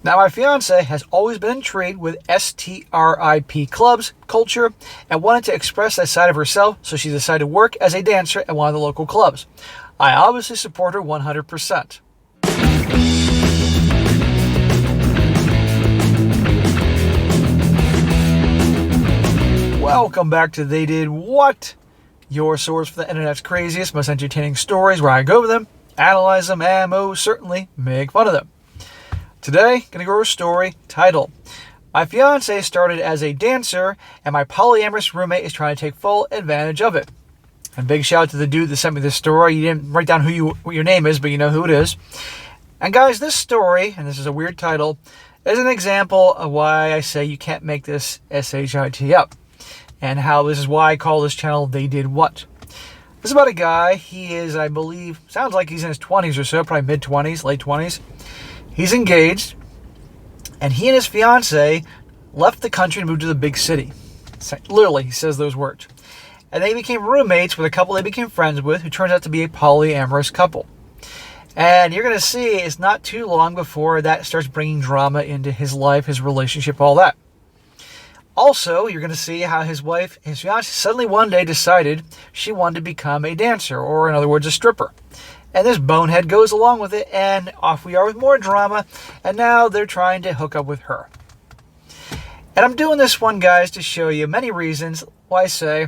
Now, my fiance has always been intrigued with strip clubs culture and wanted to express that side of herself, so she decided to work as a dancer at one of the local clubs. I obviously support her 100%. Welcome back to They Did What? Your source for the internet's craziest, most entertaining stories, where I go over them, analyze them, and most certainly make fun of them. Today, going to go over a story titled, My Fiancé Started as a Dancer and My Polyamorous Roommate is Trying to Take Full Advantage of It. And big shout out to the dude that sent me this story. You didn't write down what your name is, but you know who it is. And guys, this story, and this is a weird title, is an example of why I say you can't make this SHIT up. And how this is why I call this channel They Did What. This is about a guy. He is, I believe, sounds like he's in his 20s or so, probably mid-20s, late 20s. He's engaged, and he and his fiancée left the country and moved to the big city. Literally, he says those words. And they became roommates with a couple they became friends with, who turns out to be a polyamorous couple. And you're going to see it's not too long before that starts bringing drama into his life, his relationship, all that. Also, you're going to see how his fiancée, suddenly one day decided she wanted to become a dancer, or in other words, a stripper. And this bonehead goes along with it, and off we are with more drama, and now they're trying to hook up with her. And I'm doing this one, guys, to show you many reasons why I say,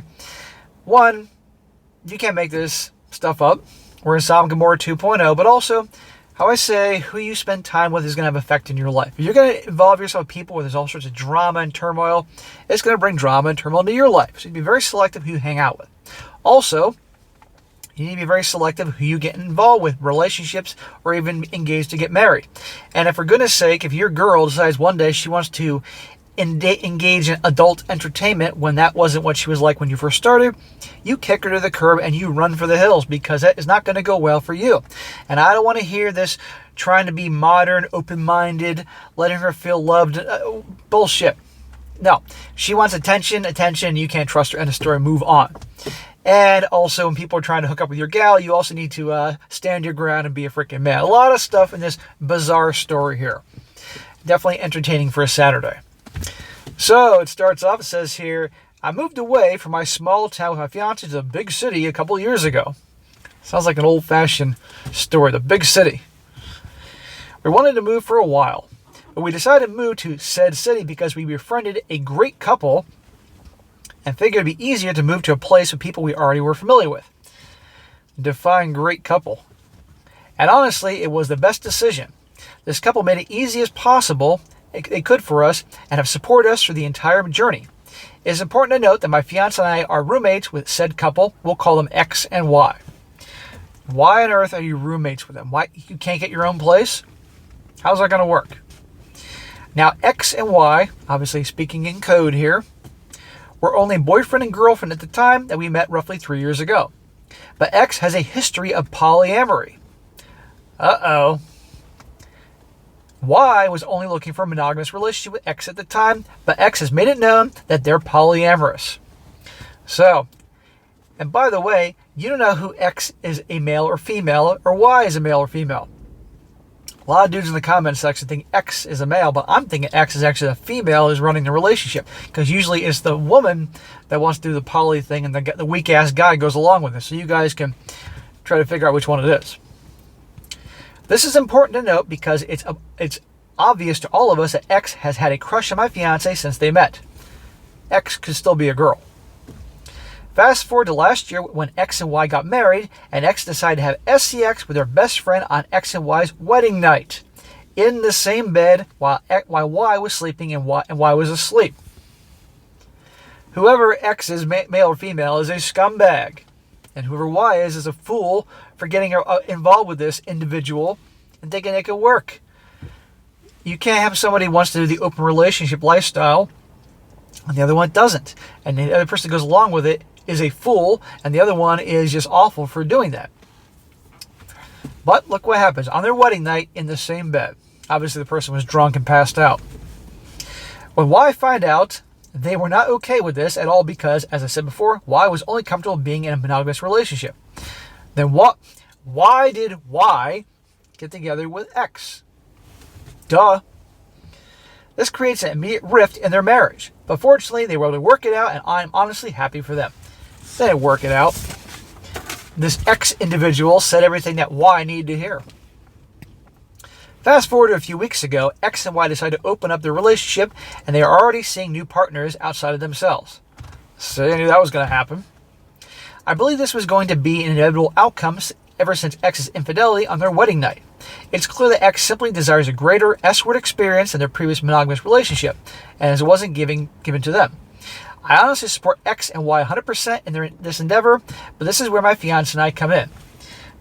one, you can't make this stuff up. We're in Sodom Gomorrah 2.0, but also, how I say, who you spend time with is going to have an effect in your life. If you're going to involve yourself with people where there's all sorts of drama and turmoil, it's going to bring drama and turmoil into your life. So you be very selective who you hang out with. Also, you need to be very selective who you get involved with, relationships, or even engaged to get married. And if for goodness sake, if your girl decides one day she wants to engage in adult entertainment when that wasn't what she was like when you first started, you kick her to the curb and you run for the hills, because that is not going to go well for you. And I don't want to hear this trying to be modern, open-minded, letting her feel loved. Bullshit. No. She wants attention, you can't trust her, end of story, move on. And also, when people are trying to hook up with your gal, you also need to stand your ground and be a freaking man. A lot of stuff in this bizarre story here. Definitely entertaining for a Saturday. So, it starts off, it says here, I moved away from my small town with my fiancé to the big city a couple years ago. Sounds like an old-fashioned story, the big city. We wanted to move for a while, but we decided to move to said city because we befriended a great couple and figured it'd be easier to move to a place with people we already were familiar with. Define great couple. And honestly, it was the best decision. This couple made it easy as possible they could for us and have supported us through the entire journey. It is important to note that my fiancé and I are roommates with said couple. We'll call them X and Y. Why on earth are you roommates with them? Why you can't get your own place? How's that going to work? Now, X and Y, obviously speaking in code here, were only boyfriend and girlfriend at the time that we met roughly 3 years ago. But X has a history of polyamory. Uh-oh. Y was only looking for a monogamous relationship with X at the time, but X has made it known that they're polyamorous. So, and by the way, you don't know who X is a male or female, or Y is a male or female. A lot of dudes in the comment section think X is a male, but I'm thinking X is actually a female who's running the relationship. Because usually it's the woman that wants to do the poly thing, and the weak-ass guy goes along with it. So you guys can try to figure out which one it is. This is important to note because it's obvious to all of us that X has had a crush on my fiancé since they met. X could still be a girl. Fast forward to last year when X and Y got married, and X decided to have SCX with her best friend on X and Y's wedding night, in the same bed while Y was sleeping and Y was asleep. Whoever X is, male or female, is a scumbag. And whoever Y is a fool for getting involved with this individual and thinking it could work. You can't have somebody who wants to do the open relationship lifestyle and the other one doesn't. And the other person that goes along with it is a fool, and the other one is just awful for doing that. But look what happens. On their wedding night, in the same bed. Obviously, the person was drunk and passed out. When Y find out, they were not okay with this at all because, as I said before, Y was only comfortable being in a monogamous relationship. Then why did Y get together with X? Duh. This creates an immediate rift in their marriage. But fortunately, they were able to work it out, and I'm honestly happy for them. They didn't work it out. This X individual said everything that Y needed to hear. Fast forward to a few weeks ago, X and Y decided to open up their relationship, and they are already seeing new partners outside of themselves. So they knew that was going to happen. I believe this was going to be an inevitable outcome ever since X's infidelity on their wedding night. It's clear that X simply desires a greater S-word experience than their previous monogamous relationship, and as it wasn't given to them. I honestly support X and Y 100% in this endeavor, but this is where my fiancé and I come in.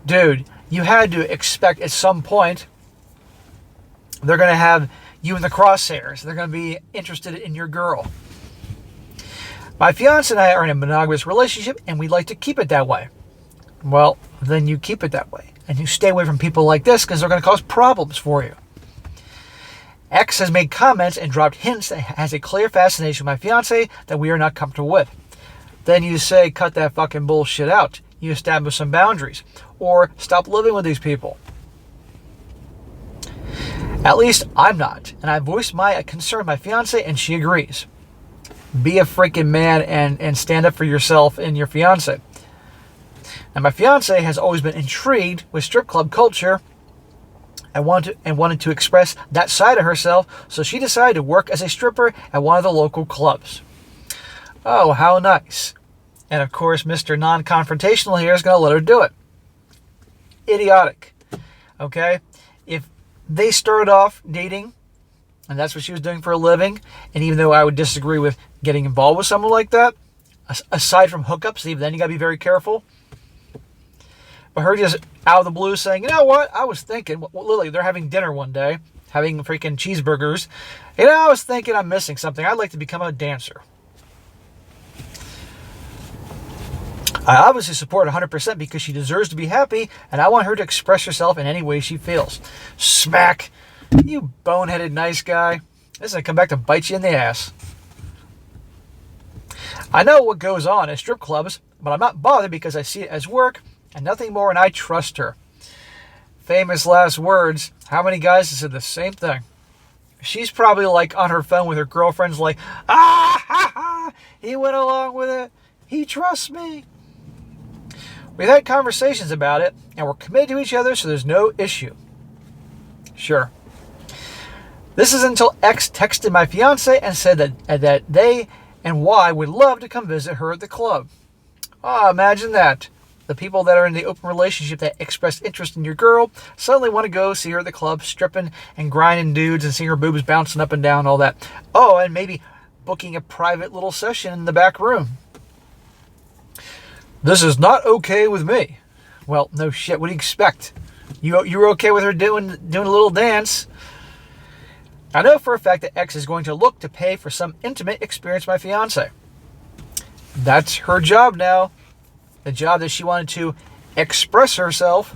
Dude, you had to expect at some point they're going to have you in the crosshairs. They're going to be interested in your girl. My fiancé and I are in a monogamous relationship, and we'd like to keep it that way. Well, then you keep it that way. And you stay away from people like this because they're going to cause problems for you. X has made comments and dropped hints that has a clear fascination with my fiancé that we are not comfortable with. Then you say, cut that fucking bullshit out. You establish some boundaries. Or stop living with these people. At least I'm not. And I voiced my concern to my fiancé, and she agrees. Be a freaking man and stand up for yourself and your fiancé. And my fiancé has always been intrigued with strip club culture and wanted to express that side of herself, so she decided to work as a stripper at one of the local clubs. Oh, how nice. And of course, Mr. Non-Confrontational here is going to let her do it. Idiotic. Okay? If they started off dating, and that's what she was doing for a living, and even though I would disagree with getting involved with someone like that, aside from hookups, even then you got to be very careful. But her just out of the blue saying, you know what, I was thinking, Lily, they're having dinner one day, having freaking cheeseburgers. You know, I was thinking I'm missing something. I'd like to become a dancer. I obviously support 100% because she deserves to be happy, and I want her to express herself in any way she feels. Smack. You boneheaded nice guy. This is going to come back to bite you in the ass. I know what goes on at strip clubs, but I'm not bothered because I see it as work and nothing more, and I trust her. Famous last words. How many guys have said the same thing? She's probably like on her phone with her girlfriends like, ha ha, he went along with it. He trusts me. We've had conversations about it, and we're committed to each other, so there's no issue. Sure. This is until X texted my fiancé and said that they and Y would love to come visit her at the club. Oh, imagine that. The people that are in the open relationship that express interest in your girl suddenly want to go see her at the club, stripping and grinding dudes and seeing her boobs bouncing up and down, all that. Oh, and maybe booking a private little session in the back room. This is not okay with me. Well, no shit. What do you expect? You were okay with her doing a little dance. I know for a fact that X is going to look to pay for some intimate experience with my fiancé. That's her job now. The job that she wanted to express herself.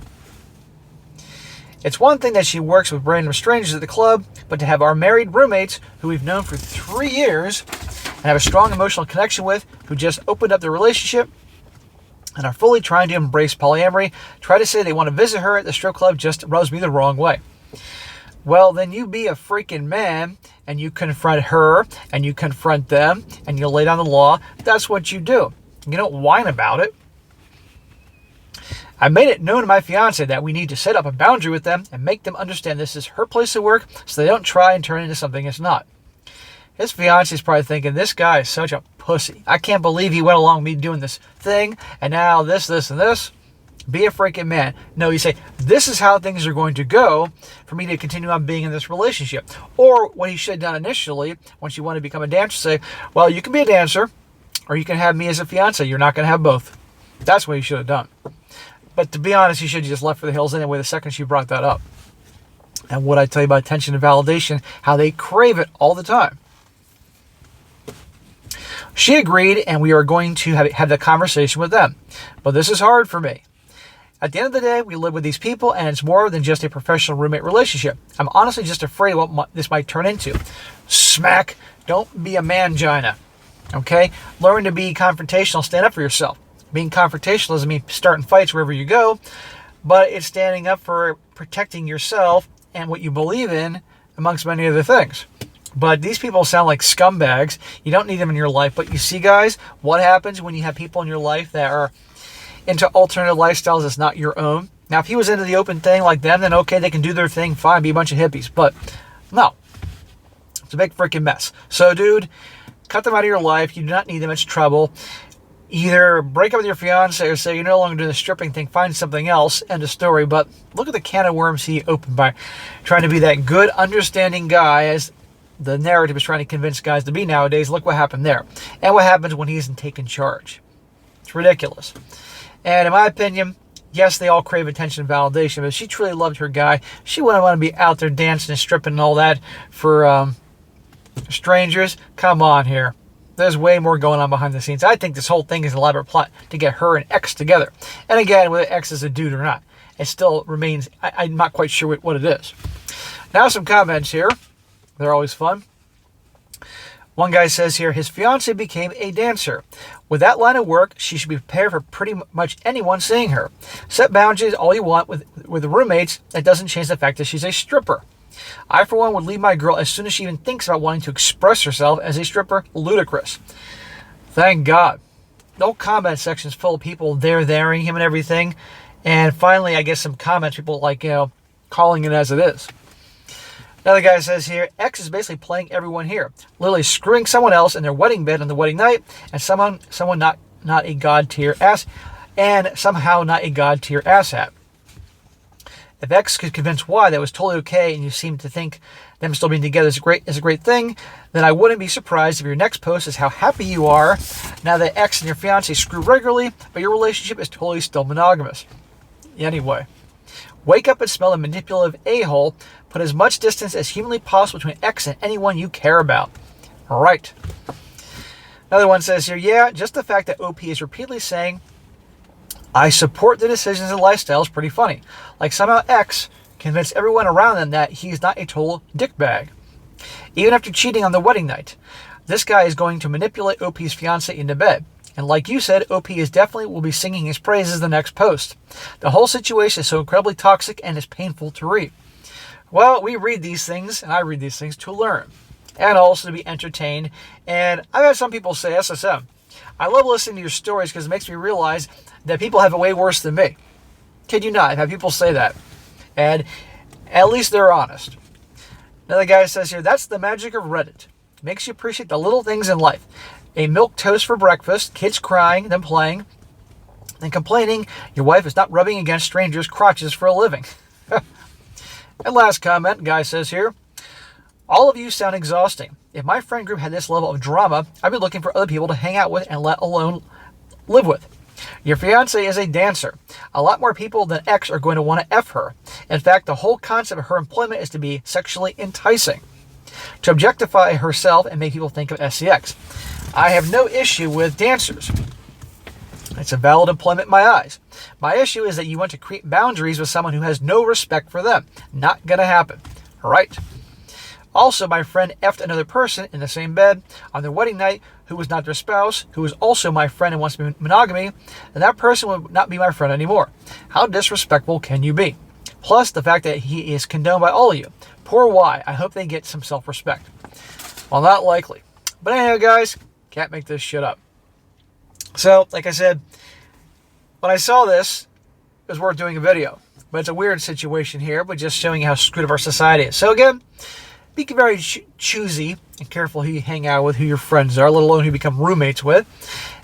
It's one thing that she works with random strangers at the club, but to have our married roommates, who we've known for 3 years, and have a strong emotional connection with, who just opened up their relationship, and are fully trying to embrace polyamory, try to say they want to visit her at the strip club just rubs me the wrong way. Well, then you be a freaking man, and you confront her, and you confront them, and you lay down the law. That's what you do. You don't whine about it. I made it known to my fiancé that we need to set up a boundary with them and make them understand this is her place of work so they don't try and turn it into something it's not. His fiancé is probably thinking, this guy is such a pussy. I can't believe he went along with me doing this thing, and now this, and this. Be a freaking man. No, you say, this is how things are going to go for me to continue on being in this relationship. Or what he should have done initially, once you want to become a dancer, say, well, you can be a dancer, or you can have me as a fiancé. You're not going to have both. That's what he should have done. But to be honest, he should have just left for the hills anyway the second she brought that up. And what I tell you about attention and validation, how they crave it all the time. She agreed, and we are going to have the conversation with them. But this is hard for me. At the end of the day, we live with these people, and it's more than just a professional roommate relationship. I'm honestly just afraid of what this might turn into. Smack. Don't be a mangina. Okay? Learn to be confrontational. Stand up for yourself. Being confrontational doesn't mean starting fights wherever you go, but it's standing up for protecting yourself and what you believe in, amongst many other things. But these people sound like scumbags. You don't need them in your life. But you see, guys, what happens when you have people in your life that are into alternative lifestyles that's not your own? Now, if he was into the open thing like them, then okay, they can do their thing, fine, be a bunch of hippies. But no, it's a big freaking mess. So, dude, cut them out of your life. You do not need them. It's trouble. Either break up with your fiance or say you're no longer doing the stripping thing, find something else, end of story. But look at the can of worms he opened by trying to be that good, understanding guy, as the narrative is trying to convince guys to be nowadays. Look what happened there. And what happens when he isn't taking charge. It's ridiculous. And in my opinion, yes, they all crave attention and validation, but if she truly loved her guy, she wouldn't want to be out there dancing and stripping and all that for strangers. Come on here. There's way more going on behind the scenes. I think this whole thing is an elaborate plot to get her and X together. And again, whether X is a dude or not, it still remains, I'm not quite sure what it is. Now some comments here. They're always fun. One guy says here, his fiancée became a dancer. With that line of work, she should be prepared for pretty much anyone seeing her. Set boundaries all you want with the roommates. That doesn't change the fact that she's a stripper. I, for one, would leave my girl as soon as she even thinks about wanting to express herself as a stripper. Ludicrous. Thank God. The whole comment section is full of people there-thering him and everything. And finally, I guess some comments, people like, calling it as it is. Another guy says here, X is basically playing everyone here. Literally screwing someone else in their wedding bed on the wedding night, and someone not a god tier ass, and somehow not a god tier asshat. If X could convince Y that was totally okay, and you seem to think them still being together is a great thing, then I wouldn't be surprised if your next post is how happy you are now that X and your fiancé screw regularly, but your relationship is totally still monogamous. Anyway, wake up and smell the manipulative a-hole. Put as much distance as humanly possible between X and anyone you care about. All right. Another one says here, yeah, just the fact that OP is repeatedly saying, I support the decisions and lifestyle is pretty funny. Like somehow X convinced everyone around them that he's not a total dickbag. Even after cheating on the wedding night, this guy is going to manipulate OP's fiancée into bed. And like you said, OP is definitely will be singing his praises the next post. The whole situation is so incredibly toxic and is painful to read. Well, we read these things, and I read these things to learn. And also to be entertained. And I've had some people say, SSM, I love listening to your stories because it makes me realize that people have it way worse than me. Kid you not, I've had people say that. And at least they're honest. Another guy says here, that's the magic of Reddit. It makes you appreciate the little things in life. A milk toast for breakfast, kids crying, then playing, then complaining your wife is not rubbing against strangers' crotches for a living. And last comment, guy says here, all of you sound exhausting. If my friend group had this level of drama, I'd be looking for other people to hang out with and let alone live with. Your fiancée is a dancer. A lot more people than X are going to want to F her. In fact, the whole concept of her employment is to be sexually enticing, to objectify herself and make people think of SEX. I have no issue with dancers. It's a valid employment in my eyes. My issue is that you want to create boundaries with someone who has no respect for them. Not gonna happen. All right. Also, my friend effed another person in the same bed on their wedding night who was not their spouse, who is also my friend and wants to be monogamy, and that person would not be my friend anymore. How disrespectful can you be? Plus, the fact that he is condoned by all of you. Poor Y. I hope they get some self-respect. Well, not likely. But anyhow, guys, can't make this shit up. So, like I said, when I saw this, it was worth doing a video. But it's a weird situation here, but just showing you how screwed up our society is. So again, be very choosy and careful who you hang out with, who your friends are, let alone who you become roommates with.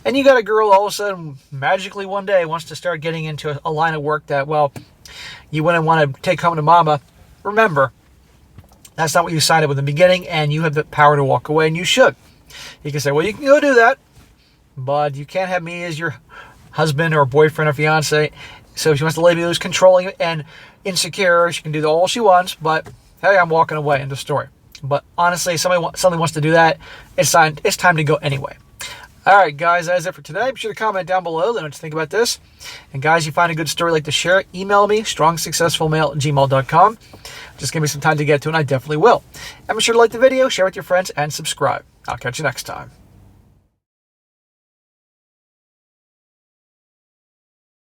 And you got a girl all of a sudden, magically one day, wants to start getting into a line of work that, well, you wouldn't want to take home to mama. Remember, that's not what you signed up with in the beginning, and you have the power to walk away, and you should. You can say, well, you can go do that, but you can't have me as your husband or boyfriend or fiance. So if she wants to lady who's controlling and insecure, she can do all she wants, but hey, I'm walking away. End of story. But honestly, if somebody wants to do that, it's time to go anyway. All right, guys, that is it for today. Be sure to comment down below. Let me know what you think about this. And guys, you find a good story like to share, email me, strongsuccessfulmale@gmail.com. Just give me some time to get to it, and I definitely will. And be sure to like the video, share with your friends, and subscribe. I'll catch you next time.